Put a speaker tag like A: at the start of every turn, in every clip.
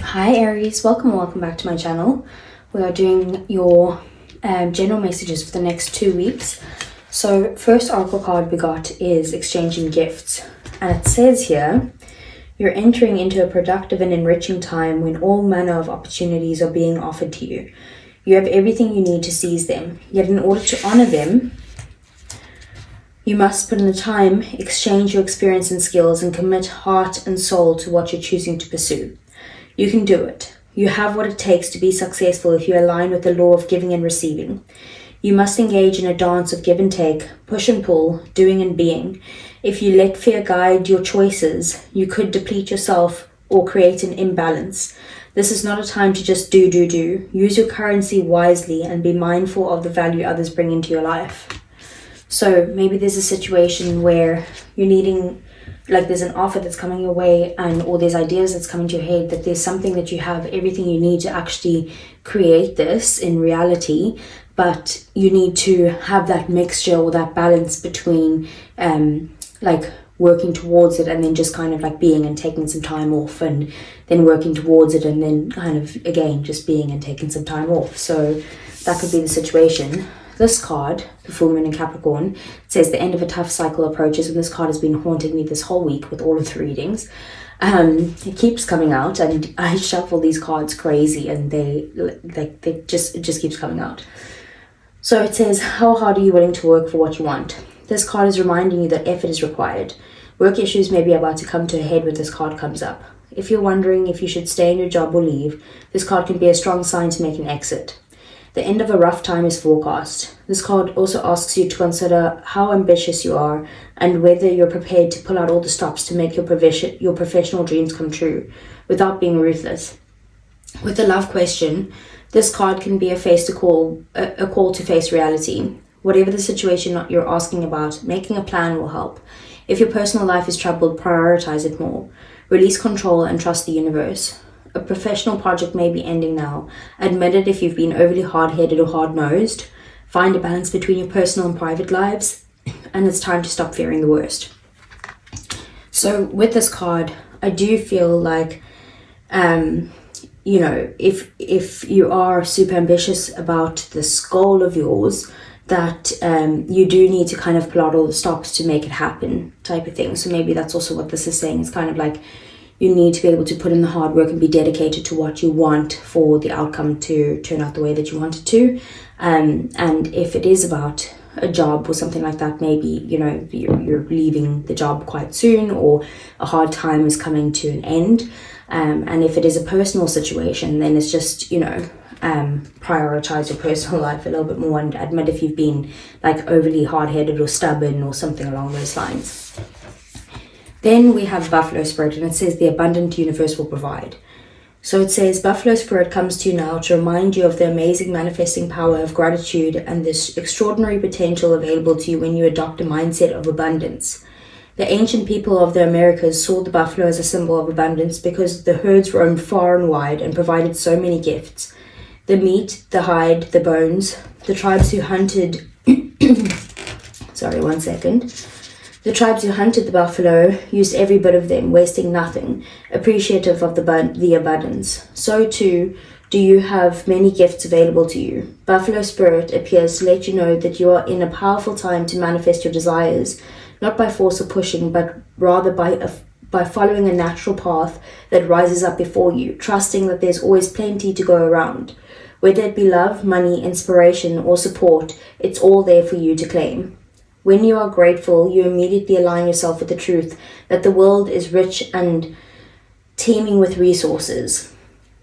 A: Hi Aries, welcome back to my channel. We are doing your general messages for the next 2 weeks. So first oracle card we got is exchanging gifts, and it says here, you're entering into a productive and enriching time when all manner of opportunities are being offered to you. You have everything you need to seize them, yet in order to honor them, you must put in the time, exchange your experience and skills, and commit heart and soul to what you're choosing to pursue. You can do it. You have what it takes to be successful if you align with the law of giving and receiving. You must engage in a dance of give and take, push and pull, doing and being. If you let fear guide your choices, you could deplete yourself or create an imbalance. This is not a time to just do. Use your currency wisely and be mindful of the value others bring into your life. So maybe there's a situation where you're needing, like there's an offer that's coming your way or there's ideas that's coming to your head, that there's something that you have everything you need to actually create this in reality, but you need to have that mixture or that balance between like working towards it and then just kind of like being and taking some time off, and then working towards it and then kind of again just being and taking some time off. So that could be the situation. This card, the full moon in Capricorn, says the end of a tough cycle approaches, and this card has been haunting me this whole week with all of the readings. It keeps coming out, and I shuffle these cards crazy, and it just keeps coming out. So it says, how hard are you willing to work for what you want? This card is reminding you that effort is required. Work issues may be about to come to a head when this card comes up. If you're wondering if you should stay in your job or leave, this card can be a strong sign to make an exit. The end of a rough time is forecast. This card also asks you to consider how ambitious you are and whether you're prepared to pull out all the stops to make your professional dreams come true without being ruthless. With the love question, this card can be a call to face reality. Whatever the situation you're asking about, making a plan will help. If your personal life is troubled, prioritize it more. Release control and trust the universe. A professional project may be ending now. Admit it if you've been overly hard-headed or hard-nosed. Find a balance between your personal and private lives, and it's time to stop fearing the worst. So with this card, I do feel like, if you are super ambitious about this goal of yours, that you do need to kind of pull out all the stops to make it happen, type of thing. So maybe that's also what this is saying. It's kind of like, you need to be able to put in the hard work and be dedicated to what you want for the outcome to turn out the way that you want it to. And if it is about a job or something like that, maybe, you're leaving the job quite soon, or a hard time is coming to an end. And if it is a personal situation, then it's just, prioritize your personal life a little bit more and admit if you've been like overly hard-headed or stubborn or something along those lines. Then we have Buffalo Spirit, and it says the abundant universe will provide. So it says Buffalo Spirit comes to you now to remind you of the amazing manifesting power of gratitude and this extraordinary potential available to you when you adopt a mindset of abundance. The ancient people of the Americas saw the buffalo as a symbol of abundance because the herds roamed far and wide and provided so many gifts. The meat, the hide, the bones, the tribes who hunted The tribes who hunted the buffalo used every bit of them, wasting nothing, appreciative of the abundance. So too, do you have many gifts available to you. Buffalo Spirit appears to let you know that you are in a powerful time to manifest your desires, not by force or pushing, but rather by following a natural path that rises up before you, trusting that there's always plenty to go around. Whether it be love, money, inspiration, or support, it's all there for you to claim. When you are grateful, you immediately align yourself with the truth that the world is rich and teeming with resources.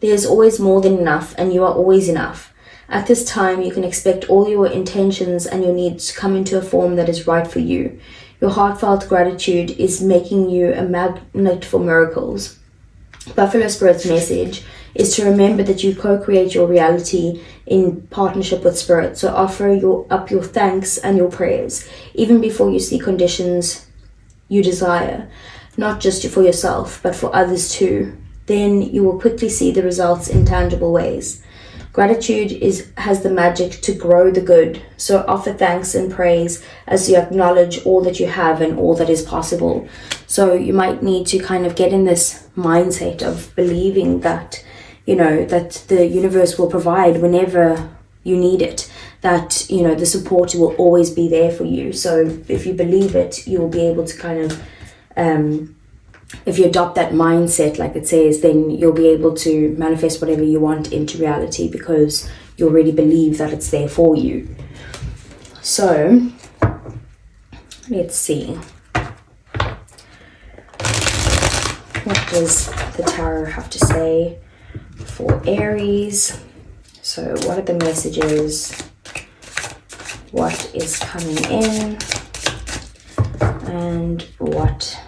A: There is always more than enough, and you are always enough. At this time, you can expect all your intentions and your needs to come into a form that is right for you. Your heartfelt gratitude is making you a magnet for miracles. Buffalo Spirit's message is to remember that you co-create your reality in partnership with Spirit. So offer up your thanks and your prayers, even before you see conditions you desire, not just for yourself, but for others too. Then you will quickly see the results in tangible ways. Gratitude has the magic to grow the good. So offer thanks and praise as you acknowledge all that you have and all that is possible. So you might need to kind of get in this mindset of believing that, you know, that the universe will provide whenever you need it. That, you know, the support will always be there for you. So if you believe it, you will be able to kind of, if you adopt that mindset, like it says, then you'll be able to manifest whatever you want into reality because you already believe that it's there for you. So let's see. What does the tarot have to say for Aries? So what are the messages? What is coming in? And what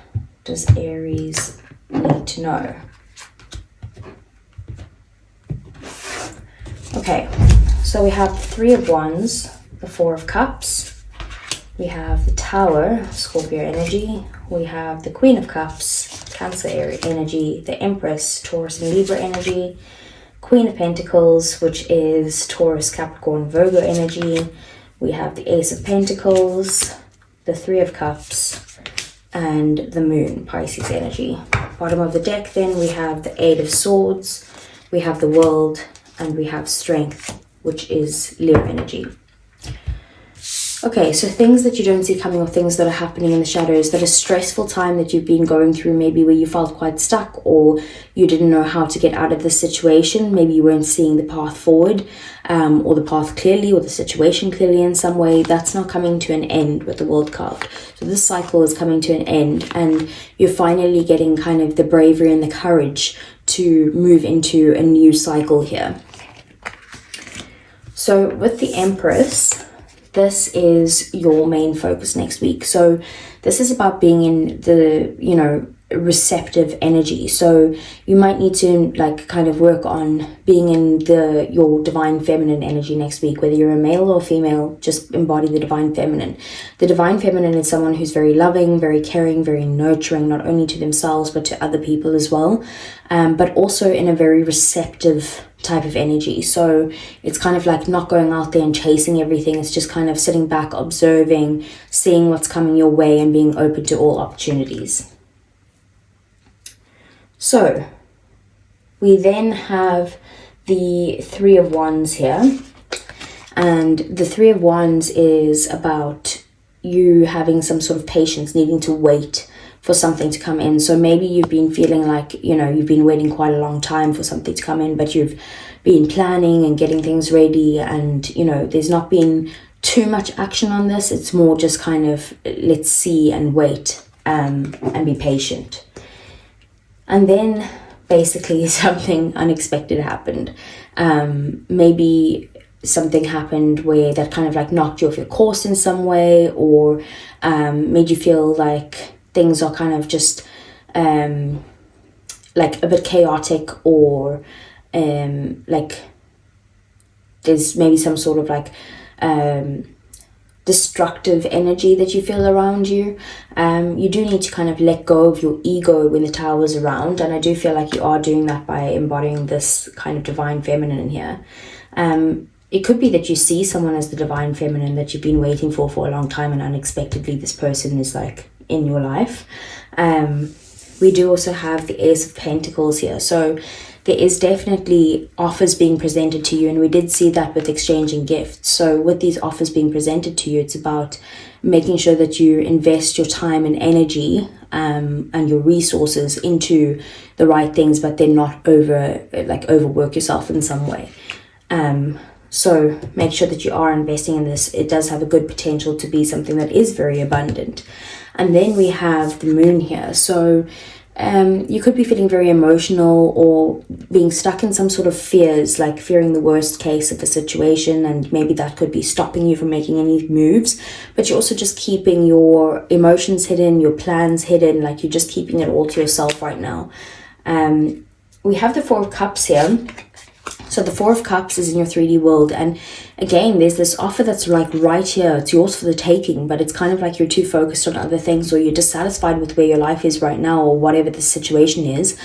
A: does Aries need to know? Okay, so we have the Three of Wands, the Four of Cups, we have the Tower, Scorpio energy, we have the Queen of Cups, Cancer energy, the Empress, Taurus and Libra energy, Queen of Pentacles, which is Taurus, Capricorn, Virgo energy, we have the Ace of Pentacles, the Three of Cups, and the Moon, Pisces energy. Bottom of the deck then we have the Eight of Swords, we have the World, and we have Strength, which is Leo energy. Okay, so things that you don't see coming or things that are happening in the shadows, that a stressful time that you've been going through, maybe where you felt quite stuck or you didn't know how to get out of the situation, maybe you weren't seeing the path forward or the path clearly or the situation clearly in some way, that's now coming to an end with the World card. So this cycle is coming to an end and you're finally getting kind of the bravery and the courage to move into a new cycle here. So with the Empress, this is your main focus next week. So this is about being in the, you know, receptive energy. So you might need to like kind of work on being in your divine feminine energy next week, whether you're a male or female, just embody the divine feminine. The divine feminine is someone who's very loving, very caring, very nurturing, not only to themselves but to other people as well, but also in a very receptive type of energy. So it's kind of like not going out there and chasing everything. It's just kind of sitting back, observing, seeing what's coming your way and being open to all opportunities. So we then have the Three of Wands here, and the Three of Wands is about you having some sort of patience, needing to wait for something to come in. So maybe you've been feeling like, you know, you've been waiting quite a long time for something to come in, but you've been planning and getting things ready and, you know, there's not been too much action on this. It's more just kind of let's see and wait and be patient. And then basically something unexpected happened. Maybe something happened where that kind of like knocked you off your course in some way, or made you feel like things are kind of just like a bit chaotic, or like there's maybe some sort of like destructive energy that you feel around you. You do need to kind of let go of your ego when the Tower is around, and I do feel like you are doing that by embodying this kind of divine feminine in here. It could be that you see someone as the divine feminine that you've been waiting for a long time, and unexpectedly this person is like in your life. We do also have the Ace of Pentacles here, so there is definitely offers being presented to you, and we did see that with exchanging gifts. So with these offers being presented to you, it's about making sure that you invest your time and energy and your resources into the right things, but then not overwork yourself in some way. So make sure that you are investing in this. It does have a good potential to be something that is very abundant. And then we have the Moon here. So you could be feeling very emotional or being stuck in some sort of fears, like fearing the worst case of the situation, and maybe that could be stopping you from making any moves. But you're also just keeping your emotions hidden, your plans hidden, like you're just keeping it all to yourself right now. We have the Four of Cups here. So the Four of Cups is in your 3D world, and again, there's this offer that's like right here. It's yours for the taking, but it's kind of like you're too focused on other things, or you're dissatisfied with where your life is right now, or whatever the situation is,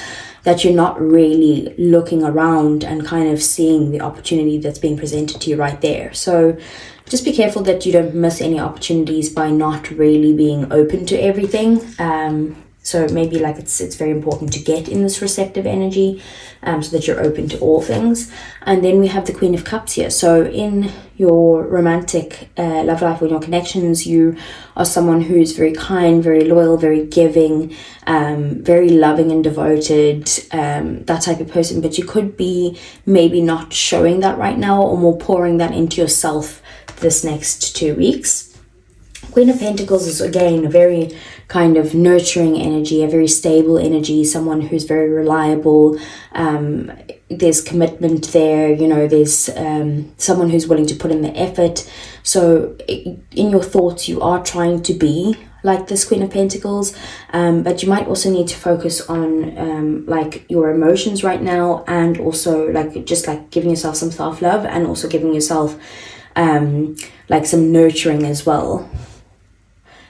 A: that you're not really looking around and kind of seeing the opportunity that's being presented to you right there. So just be careful that you don't miss any opportunities by not really being open to everything. So maybe like it's very important to get in this receptive energy, so that you're open to all things. And then we have the Queen of Cups here. So in your romantic love life or your connections, you are someone who's very kind, very loyal, very giving, very loving and devoted, that type of person. But you could be maybe not showing that right now, or more pouring that into yourself this next 2 weeks. Queen of Pentacles is again a very kind of nurturing energy, a very stable energy, someone who's very reliable. There's commitment there, you know, there's someone who's willing to put in the effort. So in your thoughts, you are trying to be like this Queen of Pentacles, but you might also need to focus on like your emotions right now, and also like just like giving yourself some self-love, and also giving yourself like some nurturing as well.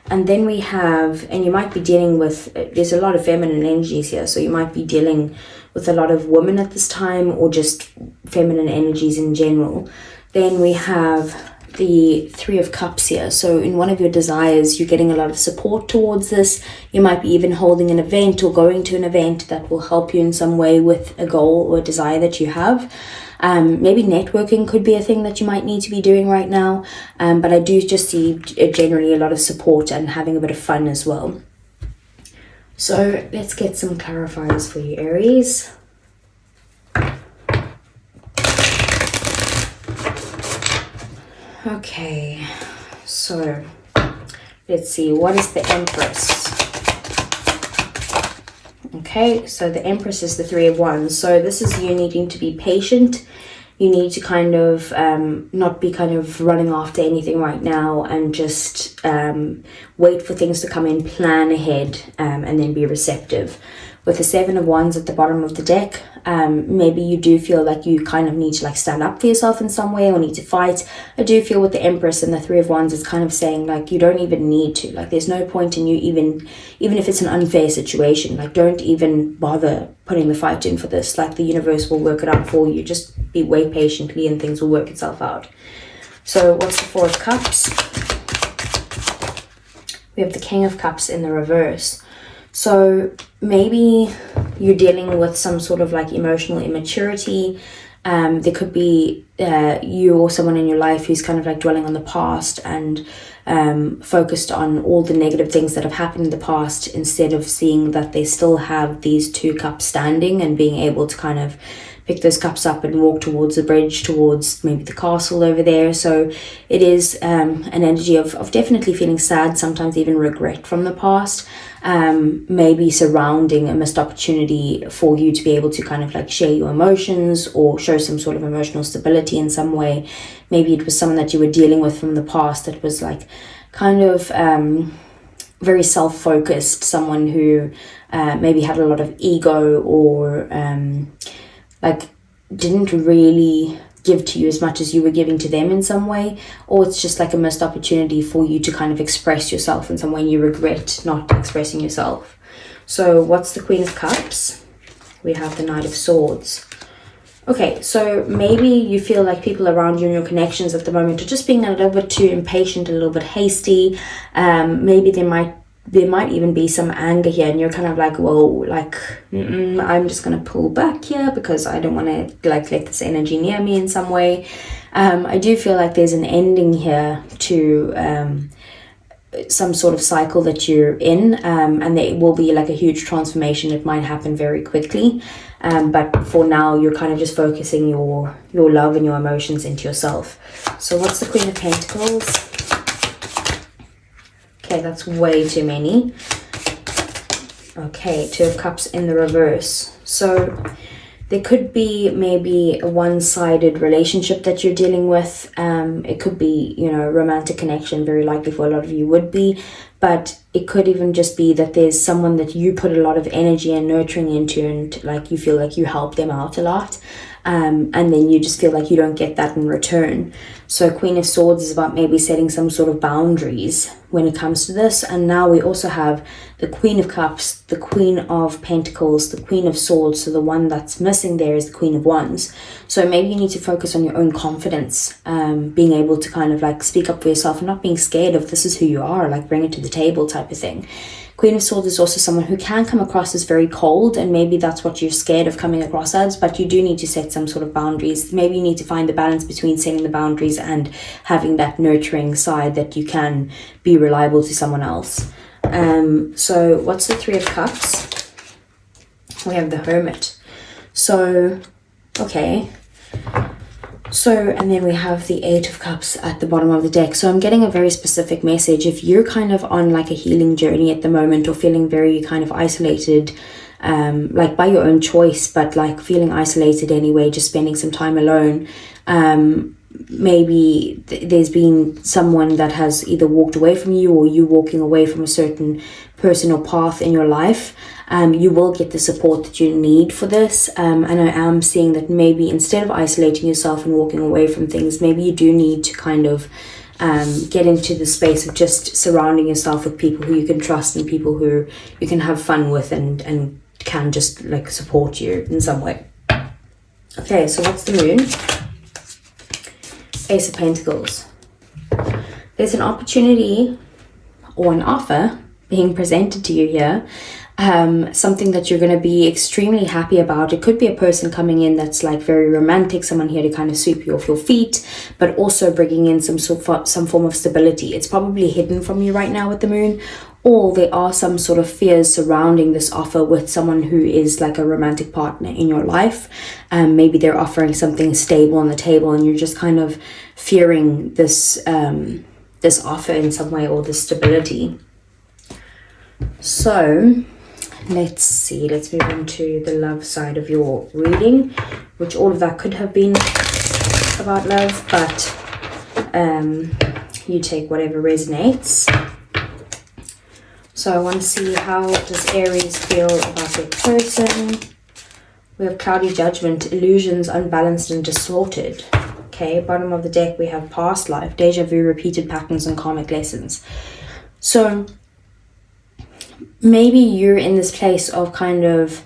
A: And then we have, and you might be dealing with, there's a lot of feminine energies here, so you might be dealing with a lot of women at this time, or just feminine energies in general. Then we have the Three of Cups here. So in one of your desires, you're getting a lot of support towards this. You might be even holding an event or going to an event that will help you in some way with a goal or a desire that you have. Maybe networking could be a thing that you might need to be doing right now, but I do just see generally a lot of support and having a bit of fun as well. So let's get some clarifiers for you, Aries. Okay, so let's see, what is the Empress? Okay, so the Empress is the Three of Wands. So this is you needing to be patient. You need to kind of not be kind of running after anything right now, and just wait for things to come in, plan ahead, and then be receptive. With the Seven of Wands at the bottom of the deck, maybe you do feel like you kind of need to like stand up for yourself in some way, or need to fight. I do feel with the Empress and the Three of Wands, it's kind of saying like you don't even need to, like there's no point in you even if it's an unfair situation, like don't even bother putting the fight in for this. Like the universe will work it out for you. Just wait patiently and things will work itself out. So what's the Four of Cups? We have the King of Cups in the reverse. So maybe you're dealing with some sort of like emotional immaturity. There could be you or someone in your life who's kind of like dwelling on the past and focused on all the negative things that have happened in the past, instead of seeing that they still have these two cups standing, and being able to kind of pick those cups up and walk towards the bridge, towards maybe the castle over there. So it is an energy of definitely feeling sad, sometimes even regret from the past, maybe surrounding a missed opportunity for you to be able to kind of like share your emotions, or show some sort of emotional stability in some way. Maybe it was someone that you were dealing with from the past that was like kind of very self-focused, someone who maybe had a lot of ego, or like didn't really give to you as much as you were giving to them in some way, or it's just like a missed opportunity for you to kind of express yourself in some way and you regret not expressing yourself. So what's the Queen of Cups? We have the Knight of Swords. Okay, so maybe you feel like people around you and your connections at the moment are just being a little bit too impatient, a little bit hasty. Maybe there might even be some anger here, and you're kind of like, well, like I'm just gonna pull back here because I don't want to like let this energy near me in some way. I do feel like there's an ending here to some sort of cycle that you're in, and there will be like a huge transformation. It might happen very quickly, but for now you're kind of just focusing your love and your emotions into yourself. So what's the Queen of Pentacles? Okay, that's way too many. Okay, Two of Cups in the reverse. So there could be maybe a one-sided relationship that you're dealing with. It could be, you know, a romantic connection, very likely for a lot of you would be. But it could even just be that there's someone that you put a lot of energy and nurturing into, and like you feel like you help them out a lot, and then you just feel like you don't get that in return. So Queen of Swords is about maybe setting some sort of boundaries when it comes to this. And now we also have the Queen of Cups, the Queen of Pentacles, the Queen of Swords. So the one that's missing there is the Queen of Wands. So maybe you need to focus on your own confidence, being able to kind of like speak up for yourself and not being scared of this is who you are, like bring it to the table type of thing. Queen of Swords is also someone who can come across as very cold, and maybe that's what you're scared of coming across as, but you do need to set some sort of boundaries. Maybe you need to find the balance between setting the boundaries and having that nurturing side that you can be reliable to someone else. So what's the Three of Cups? We have the Hermit. So, okay. So, and then we have the Eight of Cups at the bottom of the deck. So I'm getting a very specific message. If you're kind of on like a healing journey at the moment, or feeling very kind of isolated, like by your own choice, but like feeling isolated anyway, just spending some time alone, maybe there's been someone that has either walked away from you, or you walking away from a certain person or path in your life. You will get the support that you need for this, and I am seeing that maybe instead of isolating yourself and walking away from things, maybe you do need to kind of get into the space of just surrounding yourself with people who you can trust and people who you can have fun with and can just like support you in some way. Okay, so what's the Moon? Ace of Pentacles. There's an opportunity or an offer being presented to you here, something that you're going to be extremely happy about. It could be a person coming in that's like very romantic, someone here to kind of sweep you off your feet, but also bringing in some form of stability. It's probably hidden from you right now with the Moon, or there are some sort of fears surrounding this offer with someone who is like a romantic partner in your life. Maybe they're offering something stable on the table, and you're just kind of fearing this this offer in some way, or this stability. So let's see, let's move on to the love side of your reading, which all of that could have been about love, but you take whatever resonates. So I want to see, how does Aries feel about their person? We have Cloudy Judgment, illusions, unbalanced and distorted. Okay, bottom of the deck we have past life, deja vu, repeated patterns and karmic lessons. So maybe you're in this place of kind of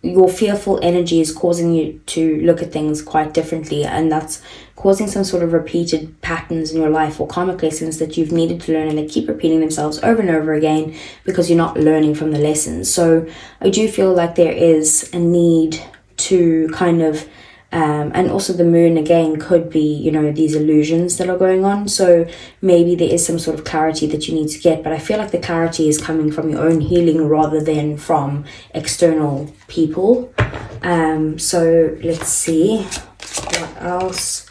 A: your fearful energy is causing you to look at things quite differently, and that's causing some sort of repeated patterns in your life or karmic lessons that you've needed to learn, and they keep repeating themselves over and over again because you're not learning from the lessons. So I do feel like there is a need to kind of and also the Moon again could be, you know, these illusions that are going on. So maybe there is some sort of clarity that you need to get, but I feel like the clarity is coming from your own healing rather than from external people. So let's see what else.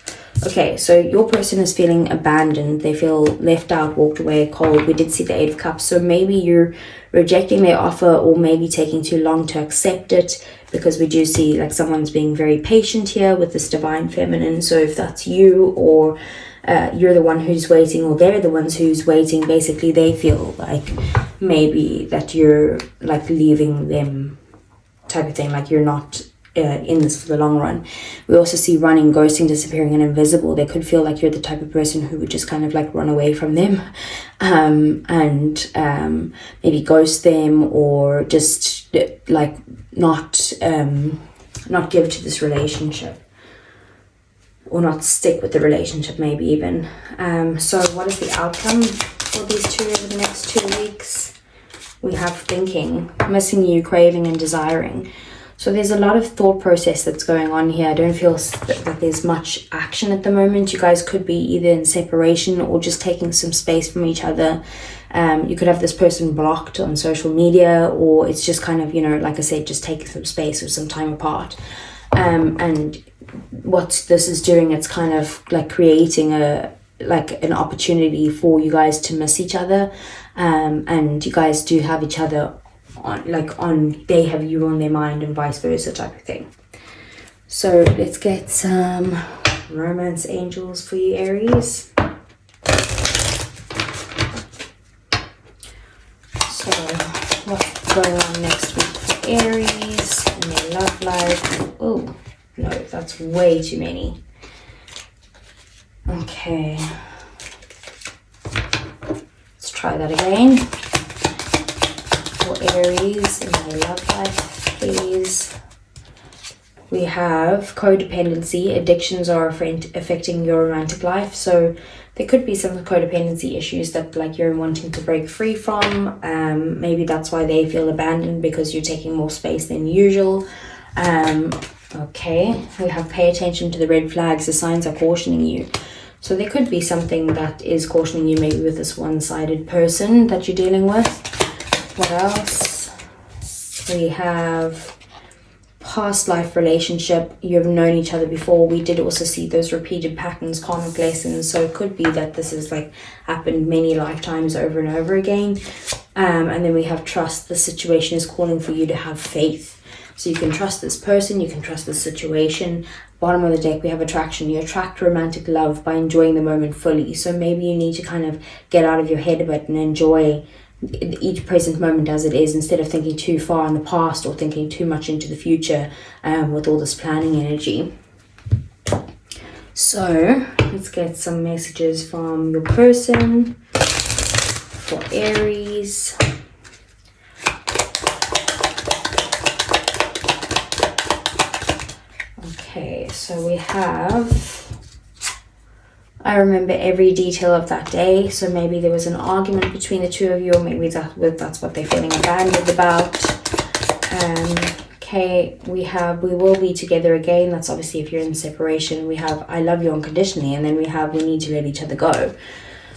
A: Okay, so your person is feeling abandoned. They feel left out, walked away, cold. We did see the Eight of Cups. So maybe you're rejecting their offer, or maybe taking too long to accept it, because we do see like someone's being very patient here with this Divine Feminine. So if that's you, or you're the one who's waiting, or they're the ones who's waiting, basically they feel like maybe that you're like leaving them type of thing, like you're not in this for the long run. We also see running, ghosting, disappearing and invisible. They could feel like you're the type of person who would just kind of like run away from them, and maybe ghost them, or just like not give to this relationship, or not stick with the relationship maybe even. So what is the outcome for these two over the next 2 weeks? We have thinking, missing you, craving and desiring. So there's a lot of thought process that's going on here. I don't feel that there's much action at the moment. You guys could be either in separation or just taking some space from each other. You could have this person blocked on social media, or it's just kind of, you know, like I said, just taking some space or some time apart. And what this is doing, it's kind of like creating an opportunity for you guys to miss each other. And you guys do have each other they have you on their mind, and vice versa type of thing. So let's get some romance angels for you, Aries. going on next week for Aries in their love life. Oh, no, that's way too many. Okay. Let's try that again. For Aries in their love life, please. We have codependency. Addictions are affecting your romantic life. So there could be some codependency issues that like you're wanting to break free from. Maybe that's why they feel abandoned, because you're taking more space than usual. Okay, we have pay attention to the red flags. The signs are cautioning you. So there could be something that is cautioning you, maybe with this one-sided person that you're dealing with. What else? We have past life relationship. You've known each other before. We did also see those repeated patterns, karmic lessons. So it could be that this has like happened many lifetimes over and over again. And then we have trust. The situation is calling for you to have faith. So you can trust this person, you can trust this situation. Bottom of the deck, we have attraction. You attract romantic love by enjoying the moment fully. So maybe you need to kind of get out of your head a bit and enjoy each present moment as it is, instead of thinking too far in the past or thinking too much into the future with all this planning energy. So let's get some messages from your person for Aries. Okay, so we have, I remember every detail of that day. So maybe there was an argument between the two of you, or maybe that's what they're feeling abandoned about. Okay, we will be together again. That's obviously if you're in separation. We have I love you unconditionally, and then we have we need to let each other go.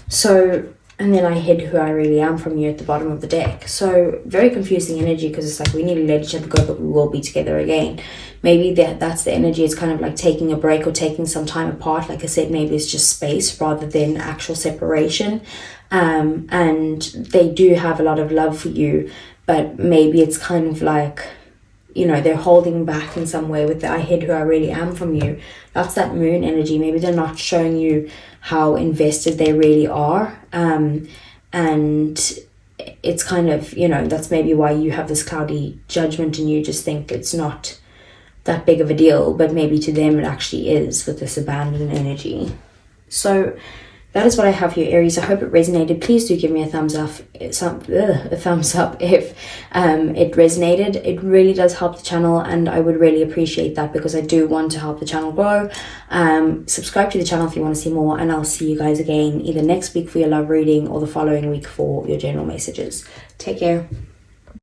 A: So, and then I hid who I really am from you at the bottom of the deck. So very confusing energy, because it's like we need to let each other go, but we will be together again. Maybe that's the energy. It's kind of like taking a break or taking some time apart. Like I said, maybe it's just space rather than actual separation. And they do have a lot of love for you, but maybe it's kind of like, you know, they're holding back in some way with the I hid who I really am from you. That's that moon energy. Maybe they're not showing you how invested they really are. And it's kind of, you know, that's maybe why you have this cloudy judgment and you just think it's not that big of a deal, but maybe to them it actually is, with this abandoned energy. So that is what I have here, Aries. I hope it resonated. Please do give me a thumbs up. A thumbs up if it resonated. It really does help the channel, and I would really appreciate that, because I do want to help the channel grow. Subscribe to the channel if you want to see more, and I'll see you guys again either next week for your love reading or the following week for your general messages. Take care.